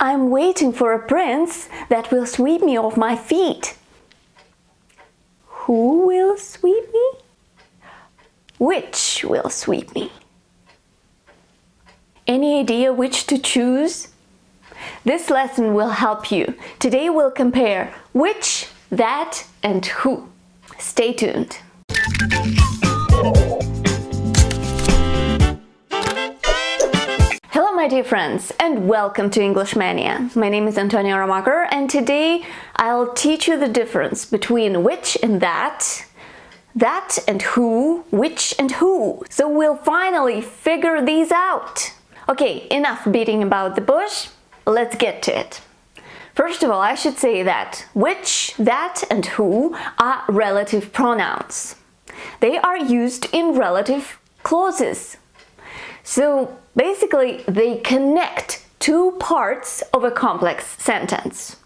I'm waiting for a prince that will sweep me off my feet. Who will sweep me? Which will sweep me? Any idea which to choose? This lesson will help you. Today we'll compare which, that, and who. Stay tuned. Hello my dear friends and welcome to English Mania. My name is Antonia Romaker and today I'll teach you the difference between which and that and who, which and who. So we'll finally figure these out. Okay, enough beating about the bush. Let's get to it. First of all, I should say that which, that, and who are relative pronouns. They are used in relative clauses. So basically, they connect two parts of a complex sentence.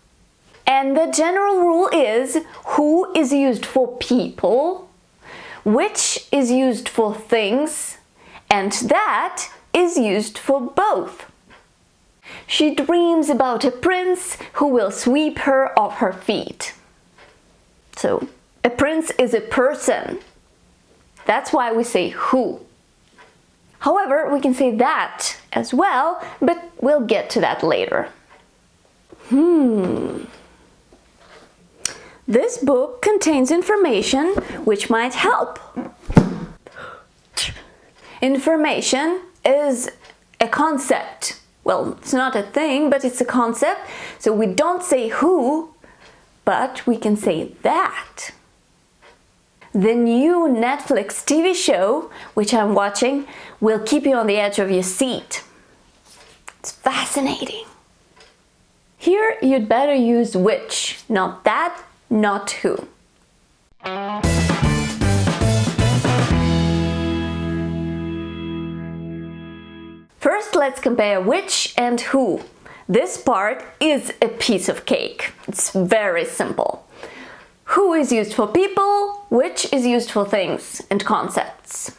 And the general rule is who is used for people, which is used for things, and that is used for both. She dreams about a prince who will sweep her off her feet. So, a prince is a person. That's why we say who. However, we can say that as well, but we'll get to that later. This book contains information which might help. Information is a concept. Well, it's not a thing, but it's a concept. So we don't say who, but we can say that. The new Netflix TV show, which I'm watching, will keep you on the edge of your seat. It's fascinating. Here you'd better use which, not that, not who. First, let's compare which and who. This part is a piece of cake. It's very simple. Who is used for people, which is used for things and concepts.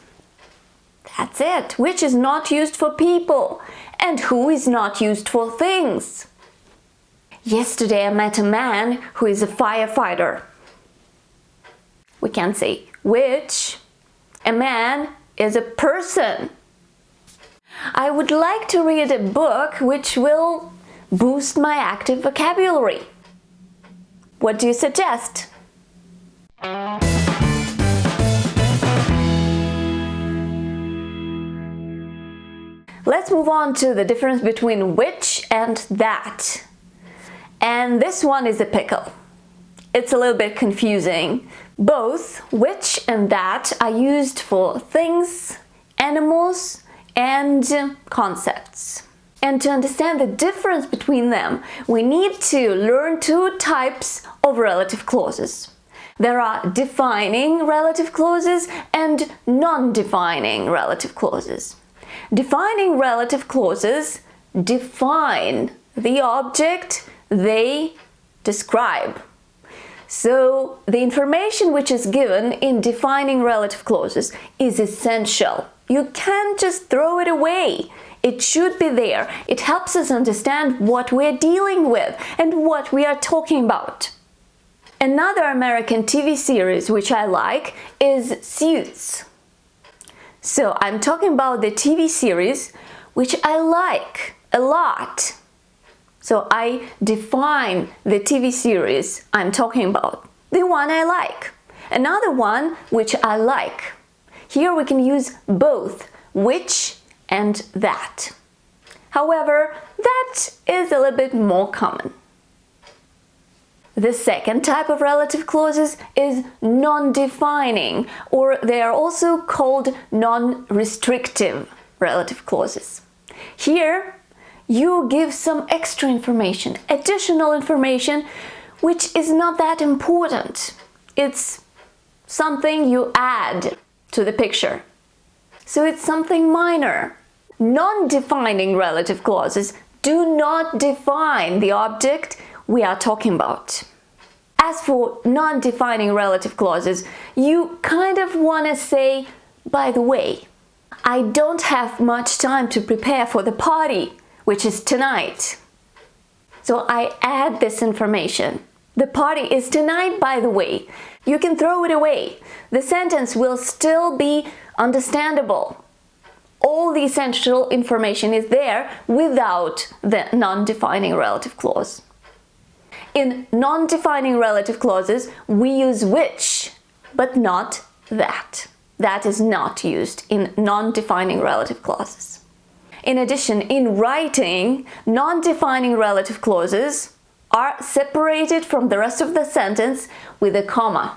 That's it. Which is not used for people, and who is not used for things. Yesterday I met a man who is a firefighter. We can say which. A man is a person. I would like to read a book which will boost my active vocabulary. What do you suggest? Let's move on to the difference between which and that. And this one is a pickle. It's a little bit confusing. Both which and that are used for things, animals, and concepts. And to understand the difference between them, we need to learn two types of relative clauses. There are defining relative clauses and non-defining relative clauses. Defining relative clauses define the object they describe. So the information which is given in defining relative clauses is essential. You can't just throw it away. It should be there. It helps us understand what we're dealing with and what we are talking about. Another American TV series which I like is Suits. So I'm talking about the TV series which I like a lot. So I define the TV series I'm talking about, the one I like. Another one which I like. Here we can use both which and that. However, that is a little bit more common. The second type of relative clauses is non-defining, or they are also called non-restrictive relative clauses. Here, you give some extra information, additional information, which is not that important. It's something you add to the picture. So it's something minor. Non-defining relative clauses do not define the object we are talking about. As for non-defining relative clauses, you kind of want to say, by the way, I don't have much time to prepare for the party, which is tonight. So I add this information. The party is tonight, by the way. You can throw it away. The sentence will still be understandable. All the essential information is there without the non-defining relative clause. In non-defining relative clauses, we use which, but not that. That is not used in non-defining relative clauses. In addition, in writing, non-defining relative clauses are separated from the rest of the sentence with a comma.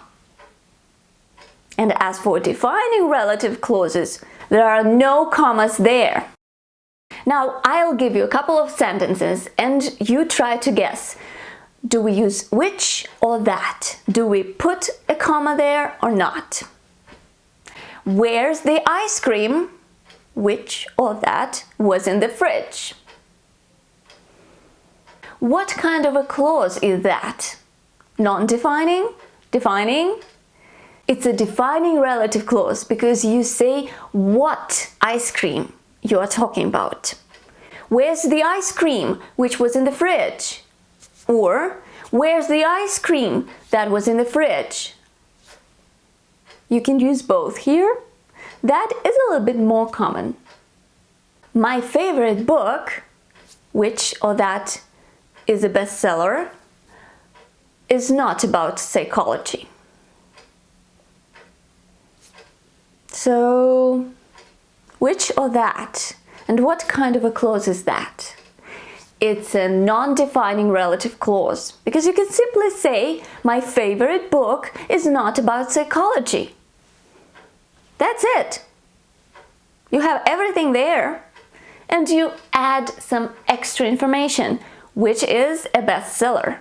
And as for defining relative clauses, there are no commas there. Now, I'll give you a couple of sentences and you try to guess. Do we use which or that? Do we put a comma there or not? Where's the ice cream? Which or that was in the fridge? What kind of a clause is that? Non-defining? Defining? It's a defining relative clause because you say what ice cream you are talking about. Where's the ice cream which was in the fridge? Or where's the ice cream that was in the fridge? You can use both here. That is a little bit more common. My favorite book, which or that is a bestseller, is not about psychology. So, which or that? And what kind of a clause is that? It's a non-defining relative clause because you can simply say, my favorite book is not about psychology. That's it. You have everything there and you add some extra information, which is a bestseller.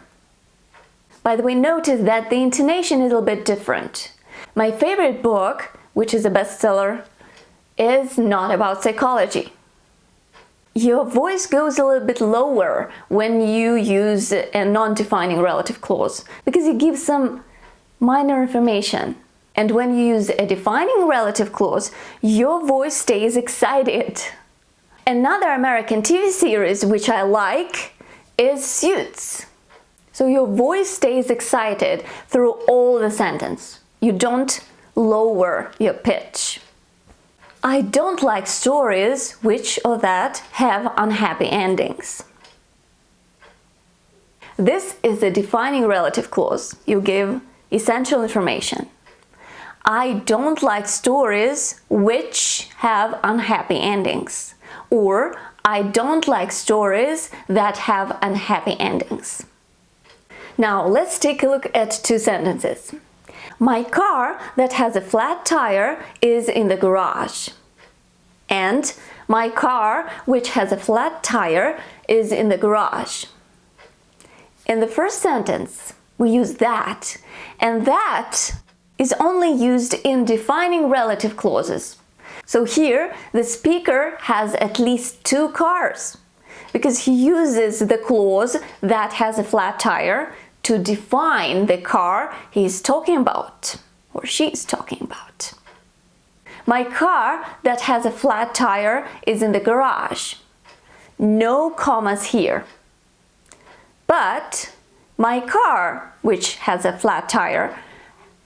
By the way, notice that the intonation is a little bit different. My favorite book, which is a bestseller, is not about psychology. Your voice goes a little bit lower when you use a non-defining relative clause because you give some minor information. And when you use a defining relative clause, your voice stays excited. Another American TV series which I like is Suits. So your voice stays excited through all the sentence. You don't lower your pitch. I don't like stories which or that have unhappy endings. This is a defining relative clause. You give essential information. I don't like stories which have unhappy endings. Or I don't like stories that have unhappy endings. Now let's take a look at two sentences. My car that has a flat tire is in the garage. And my car which has a flat tire is in the garage. In the first sentence, we use that, and that is only used in defining relative clauses. So here, the speaker has at least two cars, because he uses the clause that has a flat tire to define the car he's talking about, or she's talking about. My car that has a flat tire is in the garage. No commas here. But my car, which has a flat tire,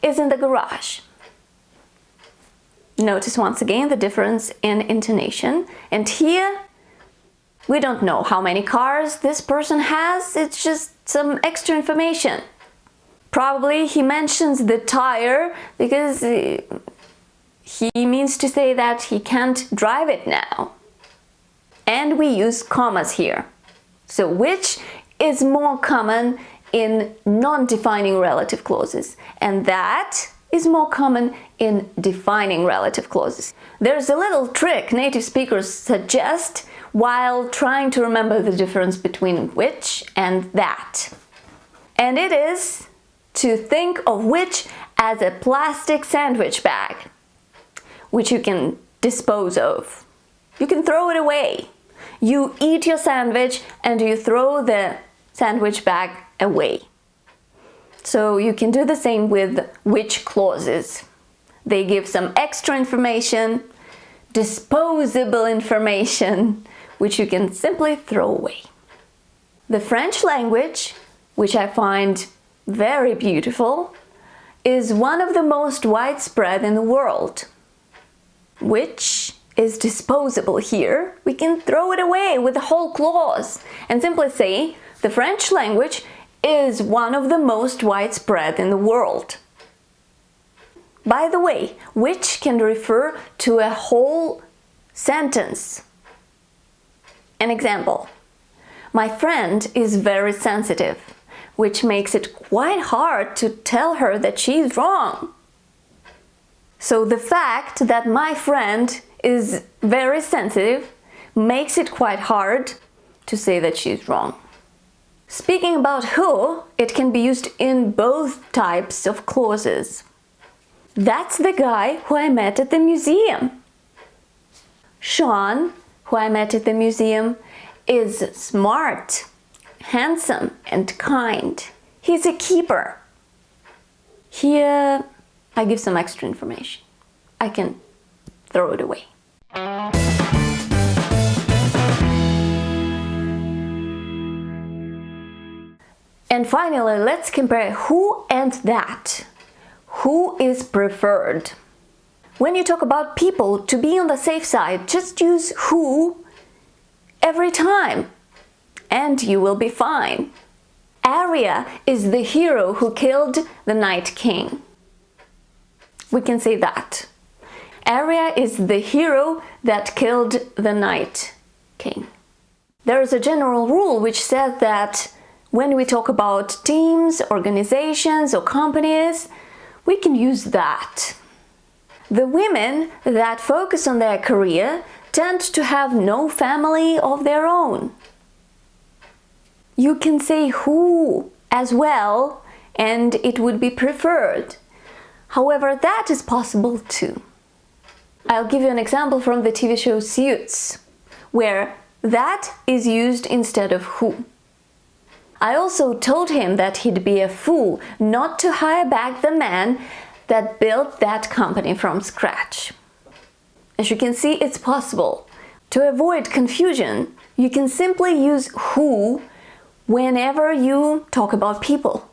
is in the garage. Notice once again the difference in intonation. And here, we don't know how many cars this person has. It's just some extra information. Probably he mentions the tire because he means to say that he can't drive it now. And we use commas here. So which is more common in non-defining relative clauses, and that is more common in defining relative clauses. There's a little trick native speakers suggest while trying to remember the difference between which and that. And it is to think of which as a plastic sandwich bag, which you can dispose of. You can throw it away. You eat your sandwich and you throw the sandwich bag away. So you can do the same with which clauses. They give some extra information, disposable information, which you can simply throw away. The French language, which I find very beautiful, is one of the most widespread in the world. Which is disposable here. We can throw it away with the whole clause and simply say the French language is one of the most widespread in the world. By the way, which can refer to a whole sentence. An example: my friend is very sensitive, which makes it quite hard to tell her that she's wrong. So the fact that my friend is very sensitive makes it quite hard to say that she's wrong. Speaking about who, it can be used in both types of clauses. That's the guy who I met at the museum. Sean, who I met at the museum, is smart, handsome, and kind. He's a keeper. Here, I give some extra information. I can throw it away. And finally, let's compare who and that. Who is preferred? When you talk about people, to be on the safe side, just use who every time, and you will be fine. Arya is the hero who killed the Night King. We can say that. Arya is the hero that killed the Night King. There is a general rule which says that when we talk about teams, organizations, or companies, we can use that. The women that focus on their career tend to have no family of their own. You can say who as well, and it would be preferred. However, that is possible too. I'll give you an example from the TV show Suits, where that is used instead of who. I also told him that he'd be a fool not to hire back the man that built that company from scratch. As you can see, it's possible. To avoid confusion, you can simply use who whenever you talk about people.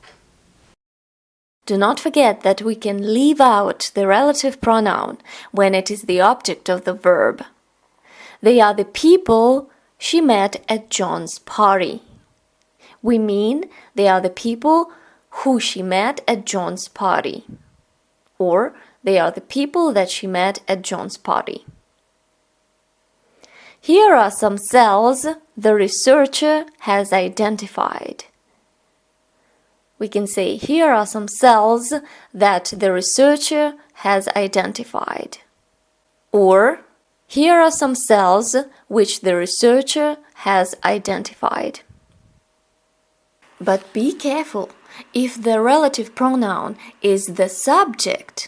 Do not forget that we can leave out the relative pronoun when it is the object of the verb. They are the people she met at John's party. We mean they are the people who she met at John's party. Or they are the people that she met at John's party. Here are some cells the researcher has identified. We can say here are some cells that the researcher has identified. Or here are some cells which the researcher has identified. But be careful, if the relative pronoun is the subject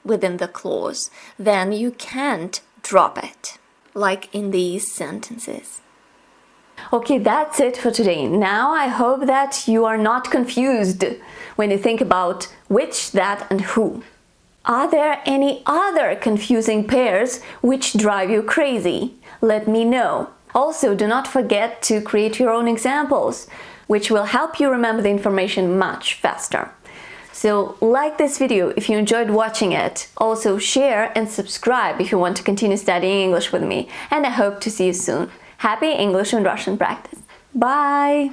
within the clause, then you can't drop it, like in these sentences. Okay, that's it for today. Now I hope that you are not confused when you think about which, that, and who. Are there any other confusing pairs which drive you crazy? Let me know. Also, do not forget to create your own examples, which will help you remember the information much faster. So like this video if you enjoyed watching it. Also share and subscribe if you want to continue studying English with me. And I hope to see you soon. Happy English and Russian practice. Bye!